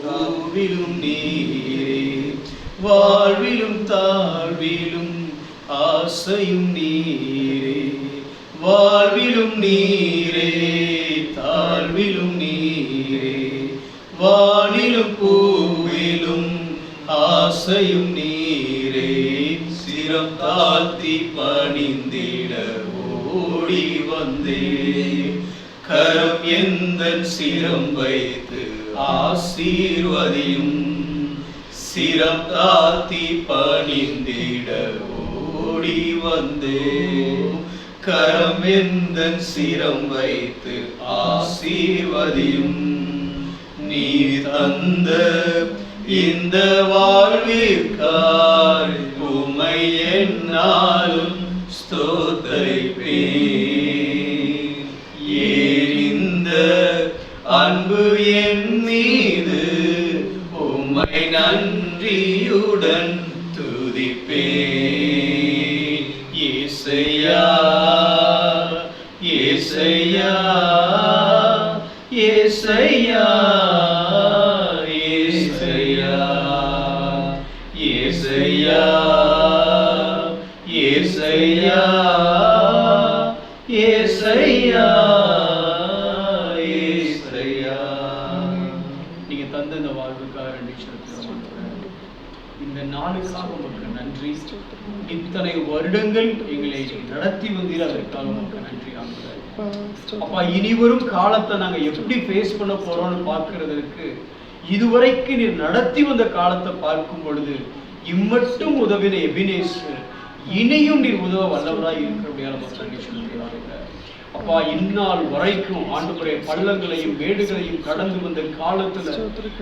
பூவிலும் நீரே, வாழ்விலும் தாழ்விலும் ஆசையும் நீரே. வாழ்விலும் நீரே, தாழ்விலும் நீரே, வானிலும் பூவிலும் ஆசையும் நீரே. சிரம் தாழ்த்தி பணிந்திட ஓடி வந்தே, கரம் எந்தன் சிரம் வைத்து ஆசீர்வதியும். சிரம் தாழ்த்தி பணிந்திட ஓடி வந்தே, கரம் எந்தன் சிரம் வைத்து ஆசீர்வதியும். நீ தந்த இந்த வாழ்விற்காய் உம்மை என்னாலும் ஸ்தோத்தரிப்பேன். ஏன் இந்த அன்பு என் மீது, உம்மை நன்றியுடன் துதிப்பேன். இயேசையா, இயேசையா, இயேசையா, இயேசையா, இயேசையா, இயேசையா, இயேசையா, இயேசையா. நீங்க தந்த இந்த வாழ்வுக்காக நன்றி செலுத்துகிறோம். இந்த நாளுக்காக உங்களுக்கு நன்றி. இத்தனை வருடங்கள் எங்களை நடத்தி வந்தீர், அதற்காக உங்களுக்கு நன்றி. அப்பா, இனி வரும் காலத்தை நாங்க எப்படி ஃபேஸ் பண்ண போறோம்னு பார்க்கிறதுக்கு இதுவரைக்கும் நீர் நடத்தி வந்த காலத்தை பார்க்கும் பொழுது இம்மட்டும் உதவின எபினேஸ்வர் இனியும் நீர் உதவ வல்லவராய் இருக்கிறபடியால் நன்றி சொல்லுகிறார்கள். அப்பா, இந்நாள் வரைக்கும் ஆண்டவரே பள்ளங்களையும் மேடுகளையும் கடந்து வந்த காலத்துல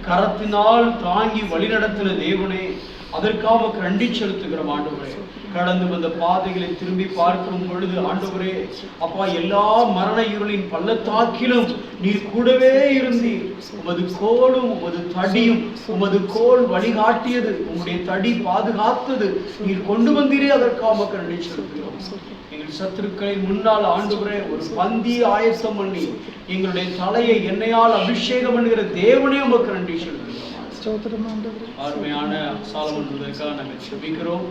கரத்தினால் தாங்கி வழிநடத்தின தேவனே, அதற்காக நன்றி செலுத்துகிறோம். ஆண்டவரே, கடந்து வந்த பாதைகளை திரும்பி பார்க்கும் பொழுது ஆண்டவரே அப்பா, எல்லா மரண இருளின் பள்ளத்தாக்கிலும் நீர் கூடவே இருந்தீர். உமது கோலும் உமது தடியும், உமது கோல் வழிகாட்டியது, உங்களுடைய தடி பாதுகாத்தது, நீர் கொண்டு வந்தீரே, அதற்காக நன்றி செலுத்துகிறோம். எங்கள் சத்துருக்களை முன்னால் ஆண்டவரே ஒரு பந்தி ஆயத்தம் பண்ணி எங்களுடைய தலையை எண்ணெயால் அபிஷேகம் பண்ணுகிற தேவனே உமக்கு நன்றி செலுத்துகிறோம். அருமையான சாலமன் முதற்காக நாங்கள் செபிக்கிறோம்.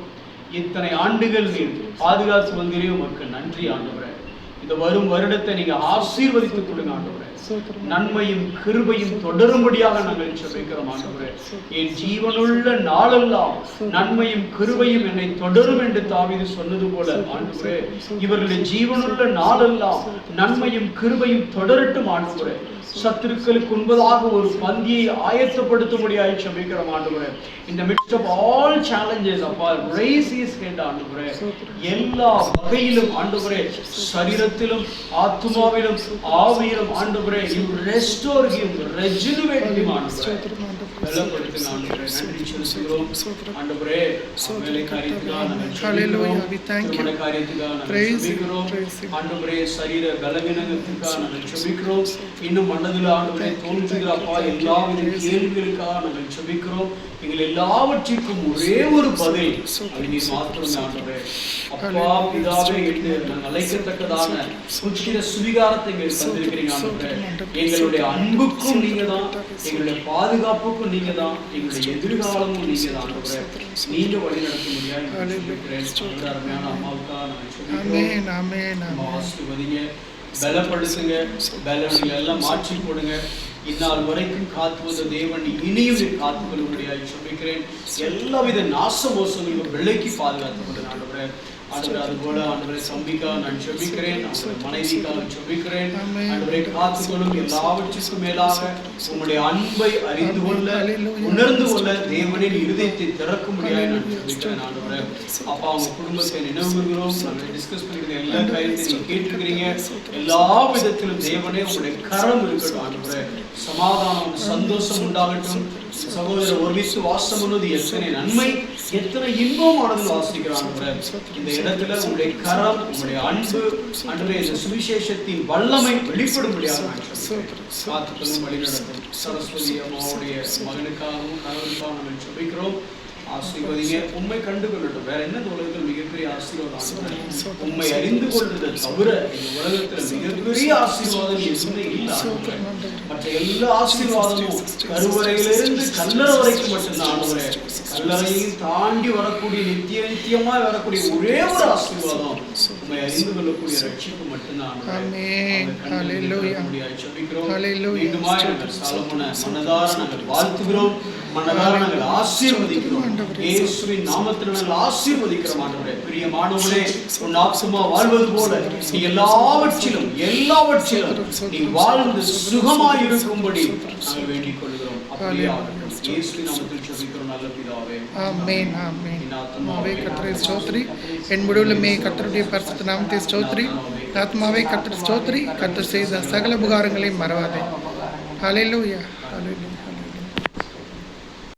இத்தனை ஆண்டுகள் நீர் பாதுகாத்து வந்தீரே, உமக்கு நன்றி ஆண்டவரே. இந்த வரும் வருடத்தை நீங்க ஆசீர்வதித்துக் கொடுங்க ஆண்டவரே. நன்மையும் கிருபையும் தொடரும்படியாக நாங்கள் செபிக்கிறோம் ஆண்டவரே. என் ஜீவனுள்ள நாளெல்லாம் நன்மையும் கிருபையும் என்னை தொடரும் என்று தாவீது சொன்னது போல ஆண்டவரே, இவர்களுடைய ஜீவனுள்ள நாளெல்லாம் நன்மையும் கிருபையும் தொடரட்டும் ஆண்டவரே. சத்துருக்களுக்கு உண்பதாக ஒரு பந்தியை ஆயத்தப்படுத்தும்படியாக செபிக்கிறோம் ஆண்டவரே. இந்த midst of all challenges அப்பா, raise his head ஆண்டவரே. எல்லா வகையிலும் ஆண்டவரே, சரீரத்திலும் ஆத்துமாவிலும் ஆவியிலும் ஆண்டவரே, you restore him, regenerate him ஆண்டவரே. பலப்படுத்துங்க ஆண்டவரே. நன்றி செலுத்துகிறோம் ஆண்டவரே. வேலை காரியத்துக்காக நாங்கள் செபிக்கிறோம். திருமண காரியத்துக்காக நாங்கள் செபிக்கிறோம் ஆண்டவரே. சரீர பலவீனத்துக்காக நாங்கள் செபிக்கிறோம். இன்னும் மனதில் ஆண்டவரே தோன்றுகிற அப்பா எல்லாவித கேள்விகளுக்காக நாங்கள் செபிக்கிறோம். எங்கள் எல்லாவற்றிற்கும் ஒரே ஒரு பதில், அது நீர் மாத்திரம் ஆண்டவரே. அப்பா பிதாவே என்று நாங்கள் அழைக்கத்தக்கதான உச்சித சுவிகாரத்தை எங்களுக்கு தந்திருக்கிறீங்க ஆண்டவரே. எங்களுடைய அன்புக்கும் நீங்க தான், எங்களுடைய பாதுகாப்புக்கும் நீங்க தான், எங்களுடைய எதிர்காலமும் நீங்க தான் ஆண்டவரே. நீங்க வழி நடத்த முடியாது. அருமையான அம்மாவுக்காக நாங்கள் செபிக்கிறோம். ஆசீர்வதிங்க, பலப்படுத்துங்க, பலவீனங்களை எல்லாம் மாற்றி போடுங்க. இந்நாள் வரைக்கும் காத்து வந்த தேவன் இனியும் காத்துக்கொள்ளும்படியாக செபிக்கிறேன். எல்லாவித நாச மோசங்களும் விலைக்கு பாதுகாத்துக்கொண்டு ஆண்டவரே. அதுபோல ஆண்டவரை சம்பிக்கா நான் செபிக்கிறேன், மனைவிக்காக செபிக்கிறேன். ஆண்டவரை காத்துக்கொள்ளும். எல்லாவற்றுக்கும் மேலாக உங்களுடைய அன்பை அறிந்து கொள்ள உணர்ந்து கொள்ள தேவனின் இருதயத்தை திறக்க முடியாது நான் செபிக்கிறேன் ஆண்டவரே. அப்பா, அவங்க குடும்பத்தை நினைவுகிறோம். நாங்கள் டிஸ்கஸ் பண்ணிக்கிற எல்லா காரியத்தையும் நீங்க கேட்டிருக்கிறீங்க. எல்லா விதத்திலும் தேவனே உங்களுடைய கரம் இருக்கட்டும் ஆண்டவரே. சமாதானம் சந்தோஷம் உண்டாகட்டும். சகோதரர் ஒருமித்து வாசம் பண்ணுவது எத்தனை நன்மை, எத்தனை இன்பமானது வாசிக்கிறான். இந்த இடத்துல உங்களுடைய கரம், உங்களுடைய அன்பு ஆண்டவரே, இந்த சுவிசேஷத்தின் வல்லமை வெளிப்படும்படியாக காத்துக்களும் வழிநடத்தும். சரஸ்வதி அம்மாவுடைய மகனுக்காகவும் கணவனுக்காகவும் நாங்கள் ஜெபிக்கிறோம். ஆசீர்வதிங்க. உண்மை கண்டு கொள்ளட்டும். வேற என்ன இந்த உலகத்தில் மிகப்பெரிய ஆசீர்வாதம்? உண்மை அறிந்து கொள்றதை தவிர இந்த உலகத்துல மிகப்பெரிய ஆசீர்வாதம் எதுவுமே இல்லை. மற்ற எல்லா ஆசீர்வாதமும் கருவறையிலிருந்து கல்லறை வரைக்கும் மட்டும்தான் ஆண்டவரே. கல்லறையையும் தாண்டி வரக்கூடிய நித்தியமா வரக்கூடிய ஒரே ஒரு ஆசீர்வாதம் உண்மை அறிந்து கொள்ளக்கூடிய ரட்சிப்பு மட்டும்தான் வாழ்த்துகிறோம். மனதார நாங்கள் ஆசீர்வதிக்கிறோம். இயேசுவின் நாமத்தில் நாங்கள் ஆசீர்வதிக்கிறோம். ஆண்டவரே பிரியமானவரே, உன் ஆத்துமா வாழ்வது போல நீ எல்லாவற்றிலும் நீ வாழ்ந்து சுகமாய் இருக்கும்படி நாங்கள் வேண்டிக் கொள்கிறோம். அப்படியே இயேசுவின் நாமத்தில் ஜெபிக்கிறோம் நல்ல பிதாவே. ஆமென் ஆமென். ஆத்மாவே கர்த்தரை ஸ்தோத்திரி, என் முழுவதுமே கர்த்தருடைய பரிசுத்த நாமத்தை ஸ்தோத்திரி. ஆத்மாவே கர்த்தரை ஸ்தோத்திரி, கர்த்தர் செய்த சகல உபகாரங்களையும் மறவாதே. ஹல்லேலூயா.